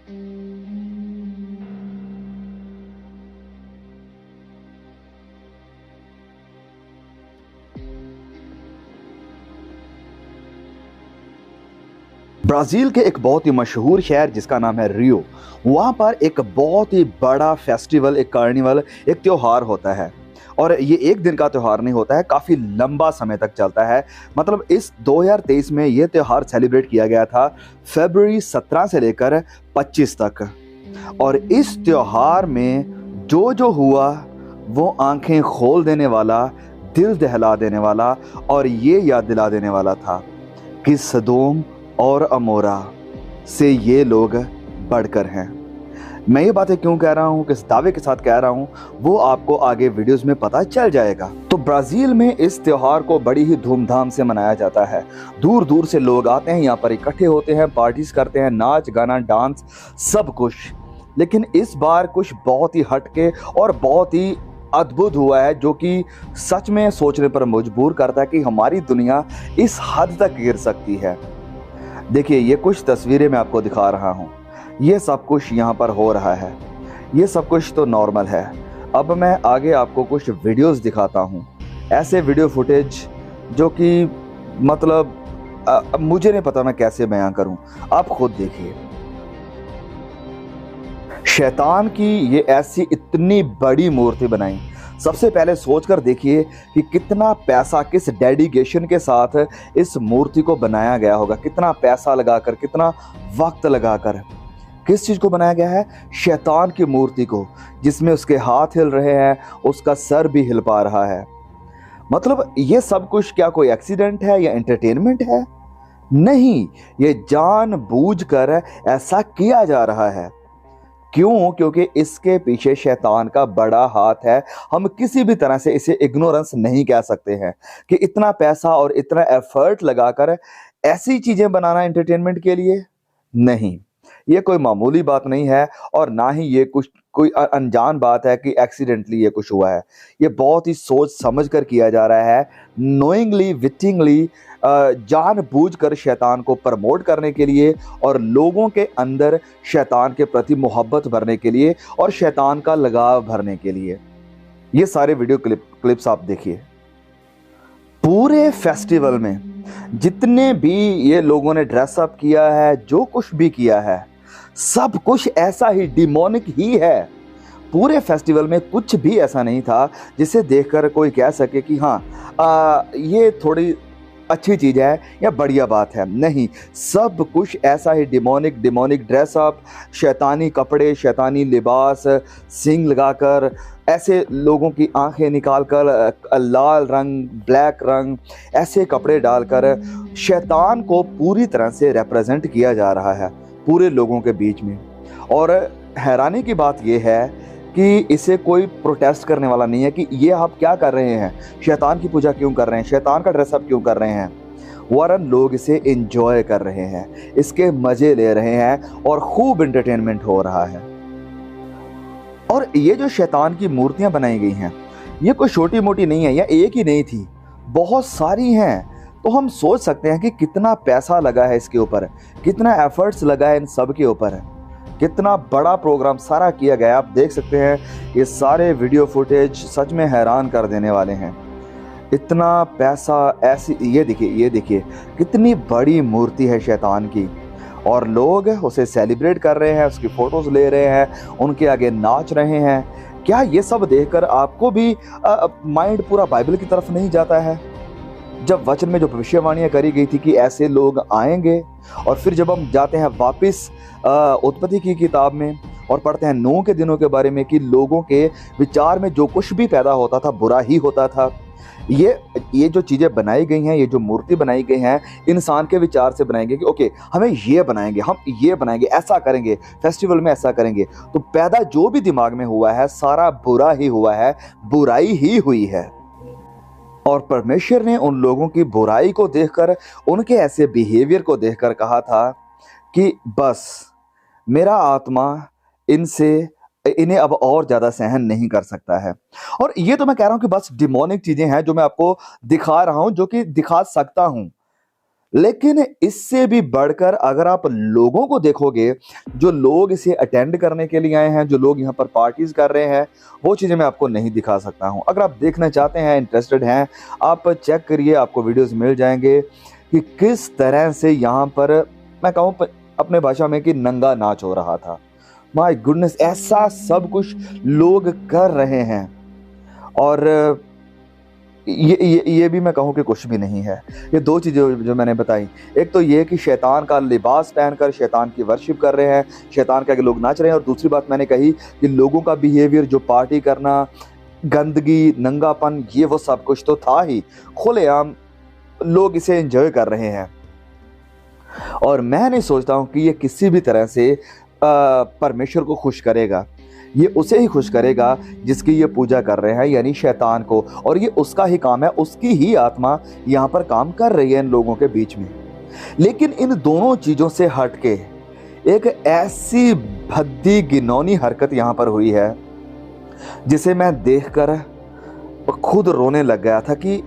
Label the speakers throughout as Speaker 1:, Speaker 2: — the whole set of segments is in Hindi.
Speaker 1: ब्राज़ील के एक बहुत ही मशहूर शहर जिसका नाम है रियो, वहाँ पर एक बहुत ही बड़ा फेस्टिवल, एक कार्निवल, एक त्यौहार होता है। और ये एक दिन का त्यौहार नहीं होता है, काफ़ी लंबा समय तक चलता है। मतलब इस 2023 में ये त्यौहार सेलिब्रेट किया गया था फरवरी 17 से लेकर 25 तक। और इस त्यौहार में जो हुआ वो आंखें खोल देने वाला, दिल दहला देने वाला और ये याद दिला देने वाला था कि सदोम और अमोरा से ये लोग बढ़कर हैं। मैं ये बातें क्यों कह रहा हूँ, किस दावे के साथ कह रहा हूँ, वो आपको आगे वीडियोस में पता चल जाएगा। तो ब्राज़ील में इस त्यौहार को बड़ी ही धूमधाम से मनाया जाता है। दूर दूर से लोग आते हैं, यहाँ पर इकट्ठे होते हैं, पार्टीज करते हैं, नाच गाना डांस सब कुछ। लेकिन इस बार कुछ बहुत ही हटके और बहुत ही अद्भुत हुआ है, जो कि सच में सोचने पर मजबूर करता है कि हमारी दुनिया इस हद तक गिर सकती है। देखिए, ये कुछ तस्वीरें मैं आपको दिखा रहा हूँ। ये सब कुछ यहाँ पर हो रहा है, ये सब कुछ तो नॉर्मल है। अब मैं आगे आपको कुछ वीडियोस दिखाता हूँ, ऐसे वीडियो फुटेज जो कि मतलब मुझे नहीं पता मैं कैसे बयां करूँ, आप खुद देखिए। शैतान की ये ऐसी इतनी बड़ी मूर्ति बनाई। सबसे पहले सोचकर देखिए कि कितना पैसा, किस डेडिकेशन के साथ इस मूर्ति को बनाया गया होगा, कितना पैसा लगाकर, कितना वक्त लगाकर। किस चीज़ को बनाया गया है? शैतान की मूर्ति को, जिसमें उसके हाथ हिल रहे हैं, उसका सर भी हिल पा रहा है। मतलब ये सब कुछ क्या कोई एक्सीडेंट है या एंटरटेनमेंट है? नहीं, ये जानबूझकर ऐसा किया जा रहा है। क्यों? क्योंकि इसके पीछे शैतान का बड़ा हाथ है। हम किसी भी तरह से इसे इग्नोरेंस नहीं कह सकते हैं कि इतना पैसा और इतना एफर्ट लगाकर ऐसी चीजें बनाना एंटरटेनमेंट के लिए नहीं, ये कोई मामूली बात नहीं है। और ना ही ये कुछ कोई अनजान बात है कि एक्सीडेंटली ये कुछ हुआ है। ये बहुत ही सोच समझ कर किया जा रहा है, नोइंगली, विटिंगली, जानबूझकर शैतान को प्रमोट करने के लिए और लोगों के अंदर शैतान के प्रति मोहब्बत भरने के लिए और शैतान का लगाव भरने के लिए। ये सारे वीडियो क्लिप्स आप देखिए। पूरे फेस्टिवल में जितने भी ये लोगों ने ड्रेसअप किया है, जो कुछ भी किया है, सब कुछ ऐसा ही डिमोनिक ही है। पूरे फेस्टिवल में कुछ भी ऐसा नहीं था जिसे देखकर कोई कह सके कि हाँ ये थोड़ी अच्छी चीज़ है या बढ़िया बात है। नहीं, सब कुछ ऐसा ही डिमोनिक ड्रेसअप, शैतानी कपड़े, शैतानी लिबास, सिंग लगाकर, ऐसे लोगों की आंखें निकालकर, लाल रंग, ब्लैक रंग, ऐसे कपड़े डालकर शैतान को पूरी तरह से रिप्रेजेंट किया जा रहा है पूरे लोगों के बीच में। और हैरानी की बात यह है कि इसे कोई प्रोटेस्ट करने वाला नहीं है कि ये आप क्या कर रहे हैं, शैतान की पूजा क्यों कर रहे हैं, शैतान का ड्रेसअप क्यों कर रहे हैं। वरन लोग इसे एंजॉय कर रहे हैं, इसके मजे ले रहे हैं और खूब एंटरटेनमेंट हो रहा है। और ये जो शैतान की मूर्तियां बनाई गई हैं, ये कोई छोटी मोटी नहीं है, या एक ही नहीं थी, बहुत सारी हैं। तो हम सोच सकते हैं कि कितना पैसा लगा है इसके ऊपर, कितना एफर्ट्स लगा है इन सब के ऊपर, कितना बड़ा प्रोग्राम सारा किया गया। आप देख सकते हैं ये सारे वीडियो फुटेज सच में हैरान कर देने वाले हैं। इतना पैसा, ऐसी ये देखिए कितनी बड़ी मूर्ति है शैतान की, और लोग उसे सेलिब्रेट कर रहे हैं, उसकी फोटोज ले रहे हैं, उनके आगे नाच रहे हैं। क्या ये सब देखकर आपको भी माइंड पूरा बाइबल की तरफ नहीं जाता है? जब वचन में जो भविष्यवाणियां करी गई थी कि ऐसे लोग आएंगे, और फिर जब हम जाते हैं वापस उत्पत्ति की किताब में और पढ़ते हैं नूह के दिनों के बारे में कि लोगों के विचार में जो कुछ भी पैदा होता था बुरा ही होता था। ये जो चीज़ें बनाई गई हैं, ये जो मूर्ति बनाई गई हैं, इंसान के विचार से बनाई गई कि ओके हमें ये बनाएंगे, हम ये बनाएंगे, ऐसा करेंगे, फेस्टिवल में ऐसा करेंगे। तो पैदा जो भी दिमाग में हुआ है सारा बुरा ही हुआ है, बुराई ही हुई है। और परमेश्वर ने उन लोगों की बुराई को देखकर, उनके ऐसे बिहेवियर को देखकर कहा था कि बस मेरा आत्मा इन्हें अब और ज़्यादा सहन नहीं कर सकता है। और ये तो मैं कह रहा हूं कि बस डिमोनिक चीज़ें हैं जो मैं आपको दिखा रहा हूं, जो कि दिखा सकता हूं। लेकिन इससे भी बढ़कर अगर आप लोगों को देखोगे, जो लोग इसे अटेंड करने के लिए आए हैं, जो लोग यहाँ पर पार्टीज कर रहे हैं, वो चीज़ें मैं आपको नहीं दिखा सकता हूँ। अगर आप देखना चाहते हैं, इंटरेस्टेड हैं, आप चेक करिए, आपको वीडियोस मिल जाएंगे कि किस तरह से यहाँ पर मैं कहूँ अपने भाषा में कि नंगा नाच हो रहा था। माय गुडनेस, ऐसा सब कुछ लोग कर रहे हैं। और ये भी मैं कहूँ कि कुछ भी नहीं है। ये दो चीज़ें जो मैंने बताई, एक तो ये कि शैतान का लिबास पहनकर शैतान की वर्शिप कर रहे हैं, शैतान के आगे लोग नाच रहे हैं। और दूसरी बात मैंने कही कि लोगों का बिहेवियर, जो पार्टी करना, गंदगी, नंगापन, ये वो सब कुछ तो था ही, खुलेआम लोग इसे एंजॉय कर रहे हैं। और मैं नहीं सोचता हूँ कि ये किसी भी तरह से परमेश्वर को खुश करेगा। ये उसे ही खुश करेगा जिसकी ये पूजा कर रहे हैं, यानी शैतान को। और ये उसका ही काम है, उसकी ही आत्मा यहाँ पर काम कर रही है इन लोगों के बीच में। लेकिन इन दोनों चीज़ों से हटके एक ऐसी भद्दी घिनौनी हरकत यहाँ पर हुई है जिसे मैं देखकर खुद रोने लग गया था कि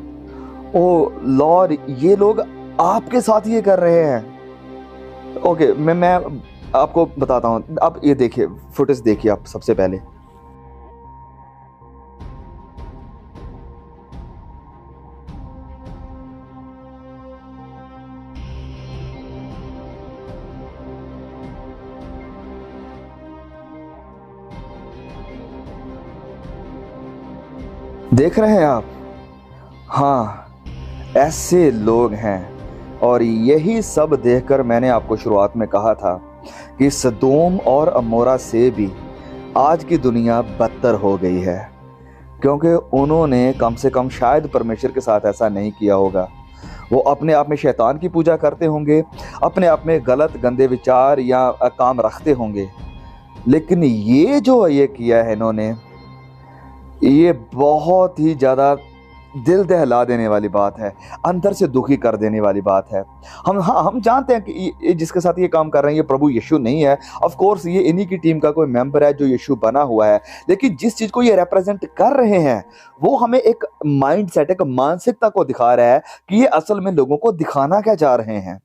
Speaker 1: ओ लॉर्ड, ये लोग आपके साथ ये कर रहे हैं। ओके, मैं आपको बताता हूँ। आप ये देखिए, फुटेज देखिए आप सबसे पहले। देख रहे हैं आप? हाँ, ऐसे लोग हैं। और यही सब देखकर मैंने आपको शुरुआत में कहा था कि सदोम और अमोरा से भी आज की दुनिया बदतर हो गई है, क्योंकि उन्होंने कम से कम शायद परमेश्वर के साथ ऐसा नहीं किया होगा। वो अपने आप में शैतान की पूजा करते होंगे, अपने आप में गलत गंदे विचार या काम रखते होंगे, लेकिन ये जो ये किया है इन्होंने, ये बहुत ही ज़्यादा दिल दहला देने वाली बात है, अंदर से दुखी कर देने वाली बात है। हम जानते हैं कि ये जिसके साथ ये काम कर रहे हैं ये प्रभु यीशु नहीं है। ऑफ कोर्स ये इन्हीं की टीम का कोई मेंबर है जो यीशु बना हुआ है, लेकिन जिस चीज़ को ये रिप्रेजेंट कर रहे हैं वो हमें एक माइंड सेट, एक मानसिकता को दिखा रहा है कि ये असल में लोगों को दिखाना क्या चाह रहे हैं,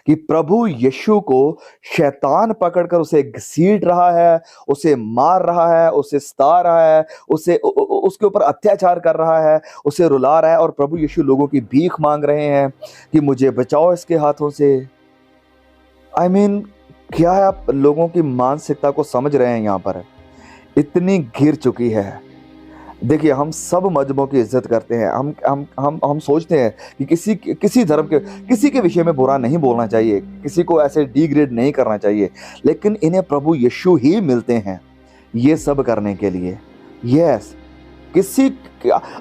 Speaker 1: कि प्रभु यीशु को शैतान पकड़कर उसे घसीट रहा है, उसे मार रहा है, उसे सता रहा है, उसके ऊपर अत्याचार कर रहा है, उसे रुला रहा है। और प्रभु यीशु लोगों की भीख मांग रहे हैं कि मुझे बचाओ इसके हाथों से। आई मीन, क्या आप लोगों की मानसिकता को समझ रहे हैं? यहाँ पर इतनी गिर चुकी है। देखिए, हम सब मजहबों की इज्जत करते हैं। हम सोचते हैं कि किसी धर्म के, किसी के विषय में बुरा नहीं बोलना चाहिए, किसी को ऐसे डिग्रेड नहीं करना चाहिए, लेकिन इन्हें प्रभु यीशु ही मिलते हैं ये सब करने के लिए। यस,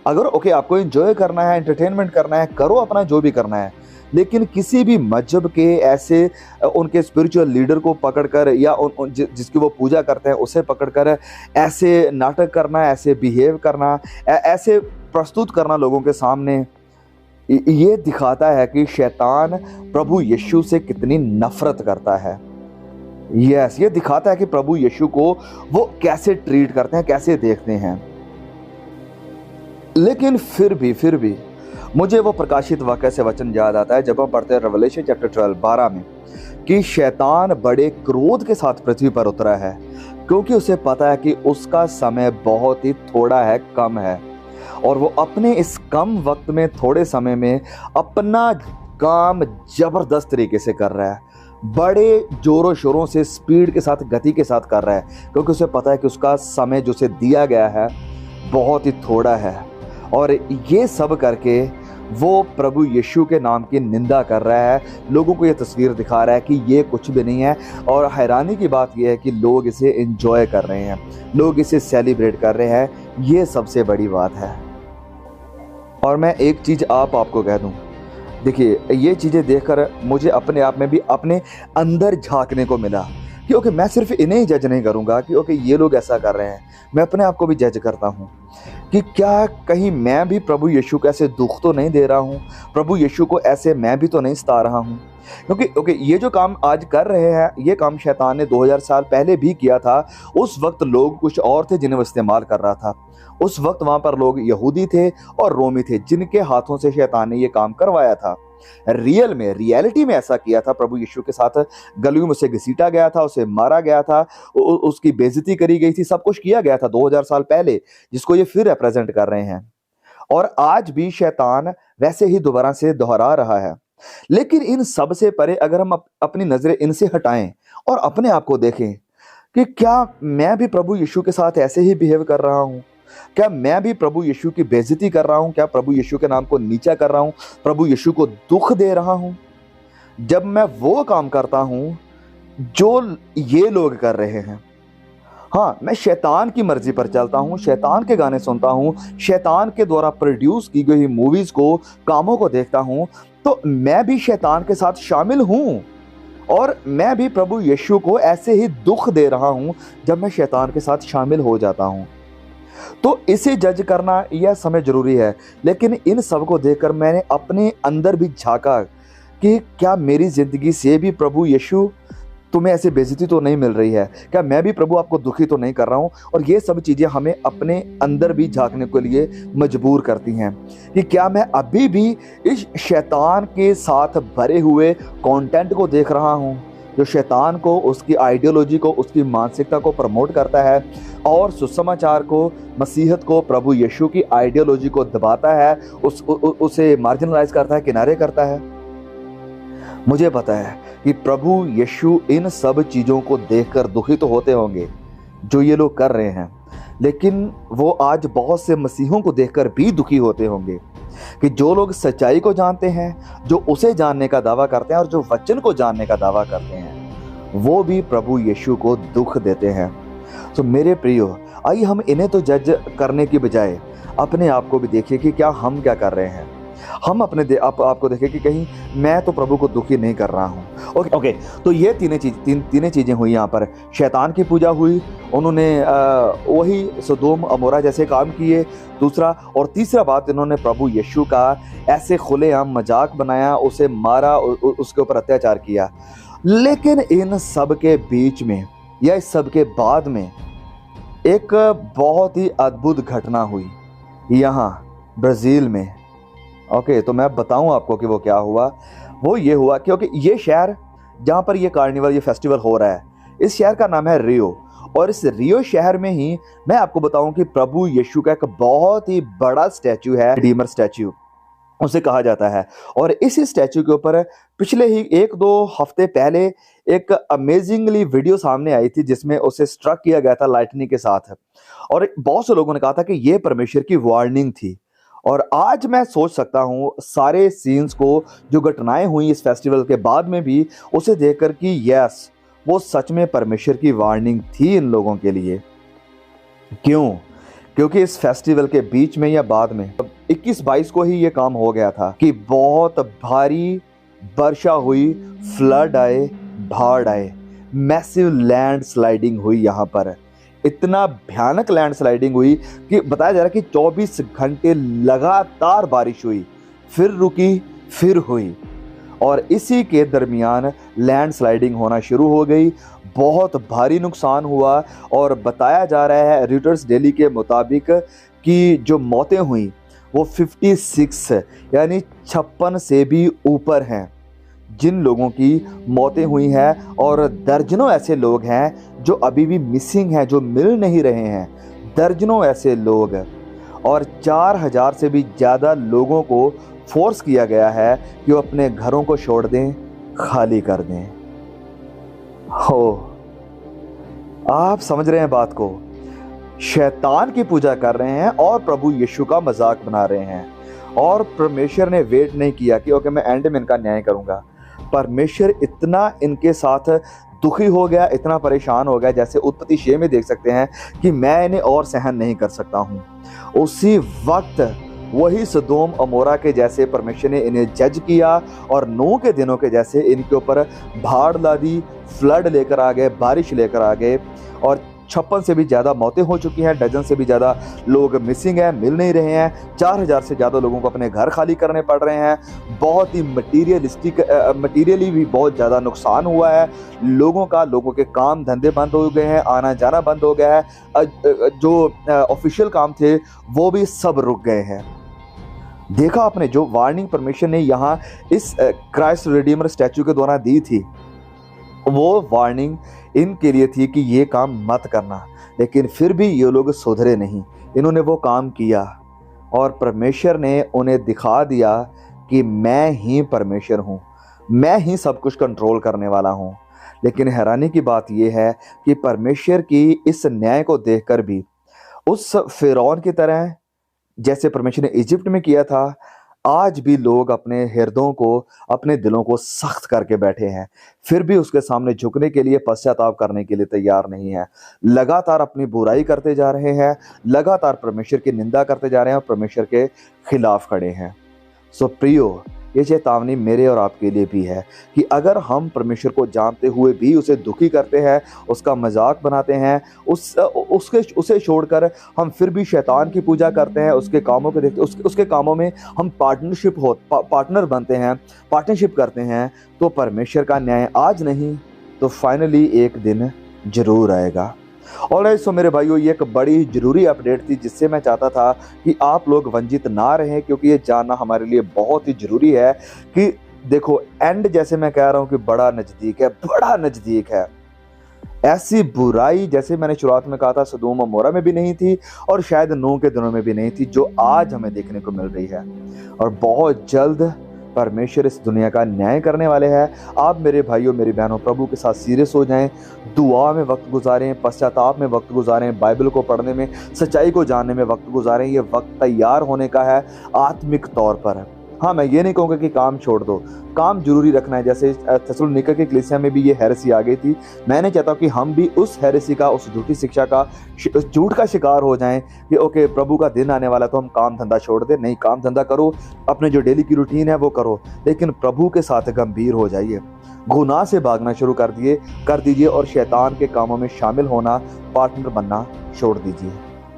Speaker 1: अगर ओके आपको एंजॉय करना है, एंटरटेनमेंट करना है, करो अपना जो भी करना है, लेकिन किसी भी मजहब के ऐसे उनके स्पिरिचुअल लीडर को पकड़कर या जिसकी वो पूजा करते हैं उसे पकड़कर ऐसे नाटक करना, ऐसे बिहेव करना, ऐसे प्रस्तुत करना लोगों के सामने, ये दिखाता है कि शैतान प्रभु यीशु से कितनी नफरत करता है। यस, ये दिखाता है कि प्रभु यीशु को वो कैसे ट्रीट करते हैं, कैसे देखते हैं। लेकिन फिर भी मुझे वो प्रकाशित वाक्य से वचन याद आता है जब हम पढ़ते हैं रेवलेशन चैप्टर 12 में, कि शैतान बड़े क्रोध के साथ पृथ्वी पर उतरा है, क्योंकि उसे पता है कि उसका समय बहुत ही थोड़ा है, कम है, और वो अपने इस कम वक्त में, थोड़े समय में अपना काम जबरदस्त तरीके से कर रहा है, बड़े जोरों शोरों से, स्पीड के साथ, गति के साथ कर रहा है, क्योंकि उसे पता है कि उसका समय जो उसे दिया गया है बहुत ही थोड़ा है। और ये सब करके वो प्रभु यीशु के नाम की निंदा कर रहा है, लोगों को ये तस्वीर दिखा रहा है कि ये कुछ भी नहीं है। और हैरानी की बात ये है कि लोग इसे एंजॉय कर रहे हैं, लोग इसे सेलिब्रेट कर रहे हैं, ये सबसे बड़ी बात है। और मैं एक चीज़ आपको कह दूं, देखिए, ये चीज़ें देखकर मुझे अपने आप में भी अपने अंदर झांकने को मिला कि ओके, मैं सिर्फ इन्हें ही जज नहीं करूँगा कि ओके ये लोग ऐसा कर रहे हैं, मैं अपने आप को भी जज करता हूँ कि क्या कहीं मैं भी प्रभु यीशु को ऐसे दुख तो नहीं दे रहा हूँ, प्रभु यीशु को ऐसे मैं भी तो नहीं सता रहा हूँ। क्योंकि ओके, ये जो काम आज कर रहे हैं, ये काम शैतान ने 2000 साल पहले भी किया था। उस वक्त लोग कुछ और थे जिन्हें वो इस्तेमाल कर रहा था। उस वक्त वहाँ पर लोग यहूदी थे और रोमी थे जिनके हाथों से शैतान ने ये काम करवाया था। रियल में, रियलिटी में ऐसा किया था प्रभु यीशु के साथ। गलियों में उसे घसीटा गया था, उसे मारा गया था, उसकी बेइज्जती करी गई थी, सब कुछ किया गया था 2000 साल पहले, जिसको ये फिर रिप्रेजेंट कर रहे हैं। और आज भी शैतान वैसे ही दोबारा से दोहरा रहा है। लेकिन इन सब से परे अगर हम अपनी नजरें इनसे हटाएं और अपने आप को देखें कि क्या मैं भी प्रभु यीशु के साथ ऐसे ही बिहेव कर रहा हूं? क्या मैं भी प्रभु यीशु की बेइज्जती कर रहा हूं? क्या प्रभु यीशु के नाम को नीचा कर रहा हूं? प्रभु यीशु को दुख दे रहा हूं? जब मैं वो काम करता हूं जो ये लोग कर रहे हैं, हाँ, मैं शैतान की मर्जी पर चलता हूँ, शैतान के गाने सुनता हूँ, शैतान के द्वारा प्रोड्यूस की गई मूवीज को, कामों को देखता हूँ, तो मैं भी शैतान के साथ शामिल हूँ और मैं भी प्रभु यीशु को ऐसे ही दुख दे रहा हूँ जब मैं शैतान के साथ शामिल हो जाता हूँ। तो इसे जज करना यह समय जरूरी है। लेकिन इन सब को देखकर मैंने अपने अंदर भी झांका कि क्या मेरी जिंदगी से भी प्रभु यीशु तुम्हें ऐसी बेइज्जती तो नहीं मिल रही है? क्या मैं भी प्रभु आपको दुखी तो नहीं कर रहा हूँ? और ये सब चीज़ें हमें अपने अंदर भी झांकने के लिए मजबूर करती हैं कि क्या मैं अभी भी इस शैतान के साथ भरे हुए कंटेंट को देख रहा हूँ, जो शैतान को, उसकी आइडियोलॉजी को, उसकी मानसिकता को प्रमोट करता है और सुसमाचार को, मसीहत को, प्रभु यीशु की आइडियोलॉजी को दबाता है, उसे मार्जिनलाइज करता है, किनारे करता है। मुझे पता है कि प्रभु यीशु इन सब चीज़ों को देखकर दुखी तो होते होंगे जो ये लोग कर रहे हैं, लेकिन वो आज बहुत से मसीहों को देखकर भी दुखी होते होंगे कि जो लोग सच्चाई को जानते हैं, जो उसे जानने का दावा करते हैं और जो वचन को जानने का दावा करते हैं, वो भी प्रभु यीशु को दुख देते हैं। तो मेरे प्रियो, आइए हम इन्हें तो जज करने की बजाय अपने आप को भी देखिए कि क्या हम क्या कर रहे हैं। हम अपने आपको देखें कि कहीं मैं तो प्रभु को दुखी नहीं कर रहा हूँ। ओके, तो ये तीन चीज़ें हुई यहाँ पर। शैतान की पूजा हुई, उन्होंने वही सदोम अमोरा जैसे काम किए। दूसरा और तीसरा बात, इन्होंने प्रभु यीशु का ऐसे खुलेआम मजाक बनाया, उसे मारा, उसके ऊपर अत्याचार किया। लेकिन इन सब के बीच में या इस सब के बाद में एक बहुत ही अद्भुत घटना हुई यहाँ ब्राज़ील में। ओके, तो मैं बताऊं आपको कि वो क्या हुआ। वो ये हुआ क्योंकि ये शहर जहाँ पर ये कार्निवल, ये फेस्टिवल हो रहा है, इस शहर का नाम है रियो। और इस रियो शहर में ही मैं आपको बताऊं कि प्रभु यीशु का एक बहुत ही बड़ा स्टैचू है, रिडीमर स्टैचू उसे कहा जाता है। और इस स्टैचू के ऊपर पिछले ही 1-2 हफ्ते पहले एक अमेजिंगली वीडियो सामने आई थी जिसमें उसे स्ट्रक किया गया था लाइटनिंग के साथ। और बहुत से लोगों ने कहा था कि ये परमेश्वर की वार्निंग थी। और आज मैं सोच सकता हूँ सारे सीन्स को, जो घटनाएं हुई इस फेस्टिवल के बाद में भी, उसे देखकर कि यस, वो सच में परमेश्वर की वार्निंग थी इन लोगों के लिए। क्यों? क्योंकि इस फेस्टिवल के बीच में या बाद में 21-22 को ही ये काम हो गया था कि बहुत भारी वर्षा हुई, फ्लड आए, बाढ़ आए, मैसिव लैंड स्लाइडिंग हुई। यहाँ पर इतना भयानक लैंड स्लाइडिंग हुई कि बताया जा रहा है कि 24 घंटे लगातार बारिश हुई, फिर रुकी, फिर हुई। और इसी के दरमियान लैंड स्लाइडिंग होना शुरू हो गई, बहुत भारी नुकसान हुआ। और बताया जा रहा है रॉयटर्स डेली के मुताबिक कि जो मौतें हुई वो 56 यानी 56 से भी ऊपर हैं जिन लोगों की मौतें हुई हैं। और दर्जनों ऐसे लोग हैं जो अभी भी मिसिंग हैं, जो मिल नहीं रहे हैं, दर्जनों ऐसे लोग। और 4000 से भी ज़्यादा लोगों को फोर्स किया गया है कि वो अपने घरों को छोड़ दें, खाली कर दें। हो, आप समझ रहे हैं बात को? शैतान की पूजा कर रहे हैं और प्रभु यीशु का मजाक बना रहे हैं। और परमेश्वर ने वेट नहीं किया कि ओके मैं एंड में इनका न्याय करूंगा। परमेश्वर इतना इनके साथ दुखी हो गया, इतना परेशान हो गया, जैसे उत्पत्ति 6 में देख सकते हैं कि मैं इन्हें और सहन नहीं कर सकता हूँ। उसी वक्त वही सदोम अमोरा के जैसे परमेश्वर ने इन्हें जज किया और नूह के दिनों के जैसे इनके ऊपर बाढ़ ला दी, फ्लड लेकर आ गए, बारिश लेकर आ गए। और 56 से भी ज़्यादा मौतें हो चुकी हैं, डजन से भी ज़्यादा लोग मिसिंग हैं, मिल नहीं रहे हैं। 4000 से ज़्यादा लोगों को अपने घर खाली करने पड़ रहे हैं। बहुत ही मटीरियली भी बहुत ज़्यादा नुकसान हुआ है लोगों के काम धंधे बंद हो गए हैं, आना जाना बंद हो गया है। जो ऑफिशियल काम थे वो भी सब रुक गए हैं। देखा आपने जो वार्निंग परमेश्वर ने यहाँ इस क्राइस्ट रिडीमर स्टैचू के द्वारा दी थी, वो वार्निंग इनके लिए थी कि ये काम मत करना। लेकिन फिर भी ये लोग सुधरे नहीं, इन्होंने वो काम किया और परमेश्वर ने उन्हें दिखा दिया कि मैं ही परमेश्वर हूँ, मैं ही सब कुछ कंट्रोल करने वाला हूँ। लेकिन हैरानी की बात यह है कि परमेश्वर की इस न्याय को देखकर भी उस फिरौन की तरह जैसे परमेश्वर ने इजिप्ट में किया था, आज भी लोग अपने हृदयों को, अपने दिलों को सख्त करके बैठे हैं, फिर भी उसके सामने झुकने के लिए, पश्चाताप करने के लिए तैयार नहीं है। लगातार अपनी बुराई करते जा रहे हैं, लगातार परमेश्वर की निंदा करते जा रहे हैं और परमेश्वर के खिलाफ खड़े हैं। सो प्रियो, ये चेतावनी मेरे और आपके लिए भी है कि अगर हम परमेश्वर को जानते हुए भी उसे दुखी करते हैं, उसका मजाक बनाते हैं, उसे छोड़कर हम फिर भी शैतान की पूजा करते हैं, उसके कामों को देखते, उसके कामों में हम पार्टनर बनते हैं, पार्टनरशिप करते हैं, तो परमेश्वर का न्याय आज नहीं तो फाइनली एक दिन जरूर आएगा। और सो मेरे भाइयों, ये एक बड़ी ज़रूरी अपडेट थी जिससे मैं चाहता था कि आप लोग वंचित ना रहें, क्योंकि ये जानना हमारे लिए बहुत ही ज़रूरी है कि देखो, एंड जैसे मैं कह रहा हूँ कि बड़ा नज़दीक है, बड़ा नज़दीक है। ऐसी बुराई जैसे मैंने शुरुआत में कहा था सदोम और मोरा में भी नहीं थी और शायद नूह के दिनों में भी नहीं थी, जो आज हमें देखने को मिल रही है। और बहुत जल्द परमेश्वर इस दुनिया का न्याय करने वाले हैं। आप मेरे भाइयों, मेरी बहनों, प्रभु के साथ सीरियस हो जाएं, दुआ में वक्त गुजारें, पश्चाताप में वक्त गुजारें, बाइबल को पढ़ने में, सच्चाई को जानने में वक्त गुजारें। ये वक्त तैयार होने का है आत्मिक तौर पर। हाँ, मैं ये नहीं कहूँगा कि काम छोड़ दो, काम जरूरी रखना है। जैसे थेसलोनिका की कलीसिया में भी ये हेरेसी आ गई थी, मैं नहीं चाहता कि हम भी उस हेरेसी का, उस झूठी शिक्षा का, उस झूठ का शिकार हो जाएं कि ओके प्रभु का दिन आने वाला तो हम काम धंधा छोड़ दें। नहीं, काम धंधा करो, अपने जो डेली की रूटीन है वो करो, लेकिन प्रभु के साथ गंभीर हो जाइए। गुनाह से भागना शुरू कर दीजिए और शैतान के कामों में शामिल होना, पार्टनर बनना छोड़ दीजिए।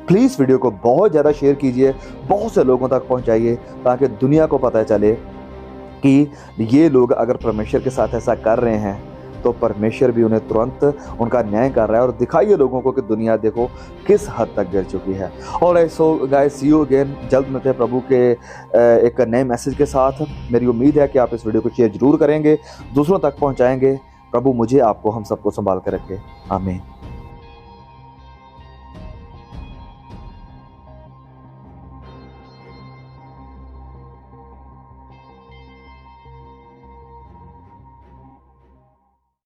Speaker 1: प्लीज़ वीडियो को बहुत ज़्यादा शेयर कीजिए, बहुत से लोगों तक पहुंचाइए, ताकि दुनिया को पता चले कि ये लोग अगर परमेश्वर के साथ ऐसा कर रहे हैं तो परमेश्वर भी उन्हें तुरंत उनका न्याय कर रहा है। और दिखाइए लोगों को कि दुनिया देखो किस हद तक गिर चुकी है। और so guys, see you again. जल्द मिलते हैं प्रभु के एक नए मैसेज के साथ। मेरी उम्मीद है कि आप इस वीडियो को शेयर जरूर करेंगे, दूसरों तक पहुंचाएंगे। प्रभु मुझे, आपको, हम सबको संभाल कर रखे। आमीन।